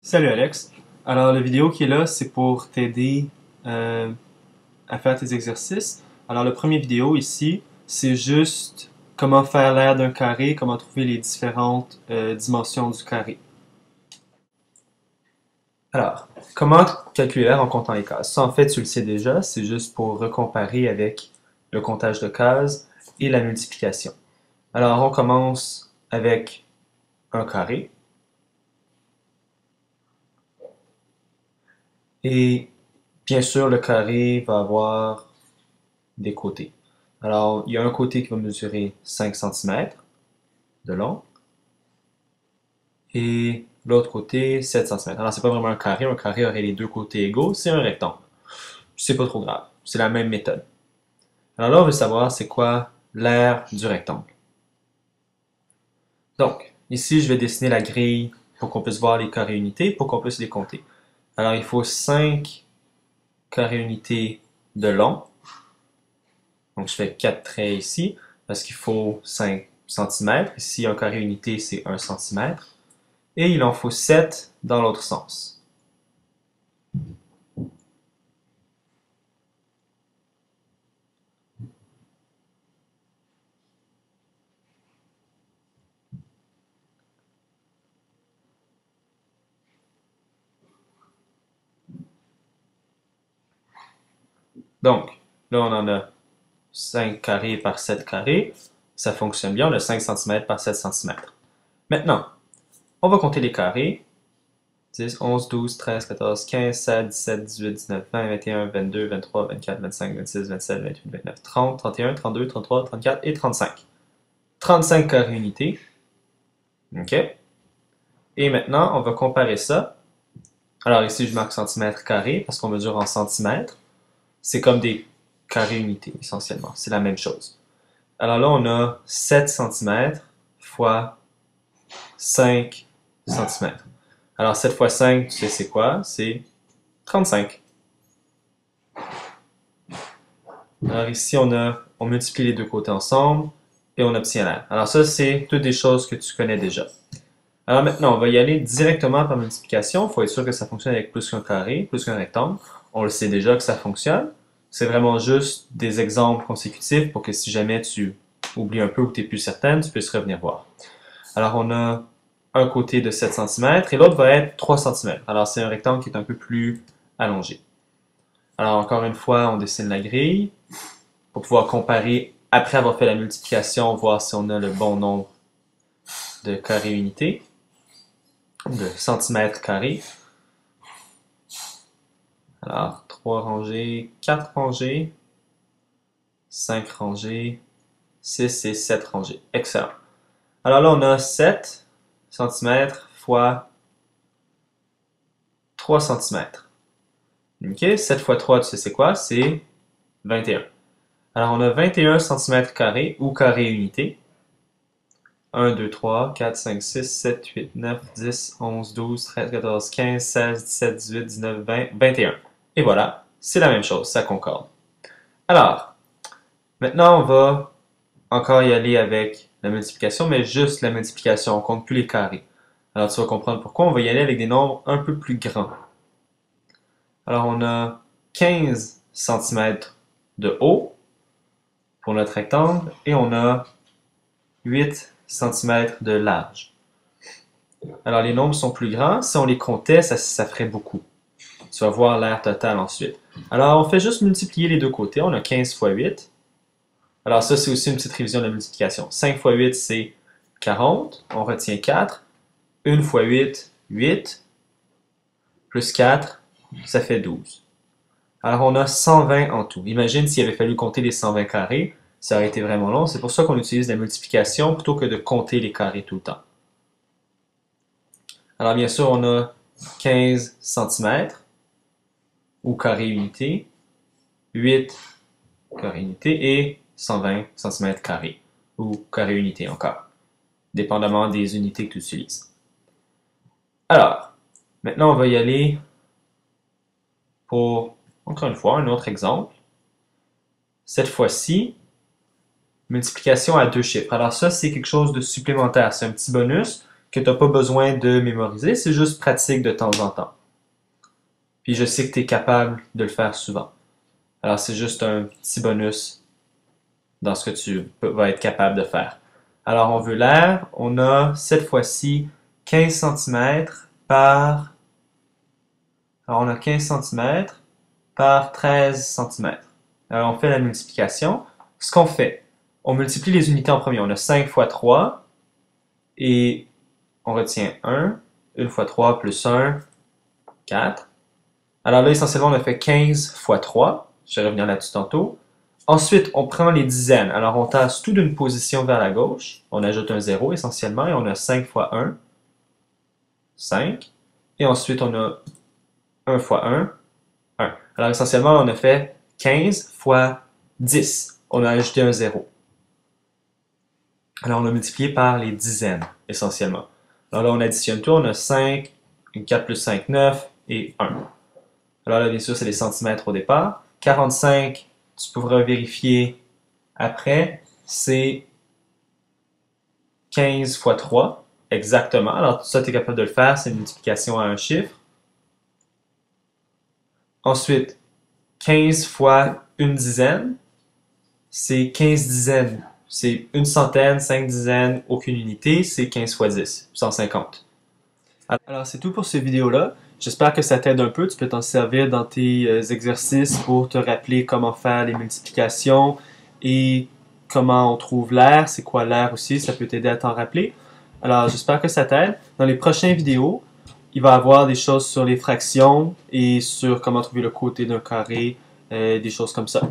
Salut Alex. Alors, la vidéo qui est là, c'est pour t'aider à faire tes exercices. Alors, le premier vidéo ici, c'est juste comment faire l'aire d'un carré, comment trouver les différentes dimensions du carré. Alors, comment calculer l'aire en comptant les cases? Ça, en fait, tu le sais déjà, c'est juste pour recomparer avec le comptage de cases et la multiplication. Alors, on commence avec un carré. Et bien sûr, le carré va avoir des côtés. Alors, il y a un côté qui va mesurer 5 cm de long et l'autre côté 7 cm. Alors, c'est pas vraiment un carré aurait les deux côtés égaux, c'est un rectangle. C'est pas trop grave, c'est la même méthode. Alors là, on veut savoir c'est quoi l'aire du rectangle. Donc, ici, je vais dessiner la grille pour qu'on puisse voir les carrés unités, pour qu'on puisse les compter. Alors, il faut 5 carrés unités de long. Donc, je fais 4 traits ici, parce qu'il faut 5 cm. Ici, un carré unité, c'est 1 cm. Et il en faut 7 dans l'autre sens. Donc, là, on en a 5 carrés par 7 carrés. Ça fonctionne bien, on a 5 cm par 7 cm. Maintenant, on va compter les carrés. 10, 11, 12, 13, 14, 15, 16, 17, 18, 19, 20, 21, 22, 23, 24, 25, 26, 27, 28, 29, 30, 31, 32, 33, 34 et 35. 35 carrés unités. OK? Et maintenant, on va comparer ça. Alors ici, je marque centimètre carré parce qu'on mesure en centimètres. C'est comme des carrés unités, essentiellement. C'est la même chose. Alors là, on a 7 cm fois 5 cm. Alors 7 fois 5, tu sais c'est quoi? C'est 35. Alors ici, on multiplie les deux côtés ensemble et on obtient l'aire. Alors ça, c'est toutes des choses que tu connais déjà. Alors maintenant, on va y aller directement par multiplication. Il faut être sûr que ça fonctionne avec plus qu'un carré, plus qu'un rectangle. On le sait déjà que ça fonctionne. C'est vraiment juste des exemples consécutifs pour que si jamais tu oublies un peu ou tu n'es plus certaine, tu puisses revenir voir. Alors on a un côté de 7 cm et l'autre va être 3 cm. Alors c'est un rectangle qui est un peu plus allongé. Alors encore une fois, on dessine la grille pour pouvoir comparer après avoir fait la multiplication, voir si on a le bon nombre de carrés unités, de centimètres carrés. Alors 3 rangées, 4 rangées, 5 rangées, 6 et 7 rangées. Excellent. Alors là, on a 7 cm fois 3 cm. OK? 7 fois 3, tu sais c'est quoi? C'est 21. Alors, on a 21 cm carrés ou carrés unités. 1, 2, 3, 4, 5, 6, 7, 8, 9, 10, 11, 12, 13, 14, 15, 16, 17, 18, 19, 20, 21. Et voilà, c'est la même chose, ça concorde. Alors, maintenant, on va encore y aller avec la multiplication, mais juste la multiplication, on compte plus les carrés. Alors, tu vas comprendre pourquoi. On va y aller avec des nombres un peu plus grands. Alors, on a 15 cm de haut pour notre rectangle et on a 8 cm de large. Alors, les nombres sont plus grands. Si on les comptait, ça ferait beaucoup. Tu vas voir l'aire totale ensuite. Alors, on fait juste multiplier les deux côtés. On a 15 fois 8. Alors, ça, c'est aussi une petite révision de la multiplication. 5 fois 8, c'est 40. On retient 4. 1 fois 8, 8. Plus 4, ça fait 12. Alors, on a 120 en tout. Imagine s'il avait fallu compter les 120 carrés, ça aurait été vraiment long. C'est pour ça qu'on utilise la multiplication plutôt que de compter les carrés tout le temps. Alors, bien sûr, on a 15 cm ou carré unité, 8 carré unité et 120 cm carrés ou carré unité encore, dépendamment des unités que tu utilises. Alors, maintenant, on va y aller pour, encore une fois, un autre exemple. Cette fois-ci, multiplication à deux chiffres. Alors ça, c'est quelque chose de supplémentaire. C'est un petit bonus que tu n'as pas besoin de mémoriser, c'est juste pratique de temps en temps. Puis je sais que tu es capable de le faire souvent. Alors c'est juste un petit bonus dans ce que tu vas être capable de faire. Alors on veut l'air, on a cette fois-ci 15 cm par... Alors on a 15 cm par 13 cm. Alors on fait la multiplication. Ce qu'on fait, on multiplie les unités en premier. On a 5 fois 3 et on retient 1. 1 fois 3 plus 1, 4. Alors là, essentiellement, on a fait 15 fois 3. Je vais revenir là-dessus tantôt. Ensuite, on prend les dizaines. Alors, on tasse tout d'une position vers la gauche. On ajoute un 0 essentiellement et on a 5 fois 1, 5. Et ensuite, on a 1 fois 1, 1. Alors, essentiellement, on a fait 15 fois 10. On a ajouté un 0. Alors, on a multiplié par les dizaines, essentiellement. Alors là, on additionne tout. On a 5, 4 plus 5, 9 et 1. Alors là, bien sûr, c'est les centimètres au départ. 45, tu pourras vérifier après, c'est 15 fois 3, exactement. Alors tout ça, tu es capable de le faire, c'est une multiplication à un chiffre. Ensuite, 15 fois une dizaine, c'est 15 dizaines. C'est une centaine, 5 dizaines, aucune unité, c'est 15 fois 10, 150. Alors c'est tout pour cette vidéo-là. J'espère que ça t'aide un peu. Tu peux t'en servir dans tes exercices pour te rappeler comment faire les multiplications et comment on trouve l'air. C'est quoi l'air aussi, ça peut t'aider à t'en rappeler. Alors j'espère que ça t'aide. Dans les prochaines vidéos, il va y avoir des choses sur les fractions et sur comment trouver le côté d'un carré, des choses comme ça.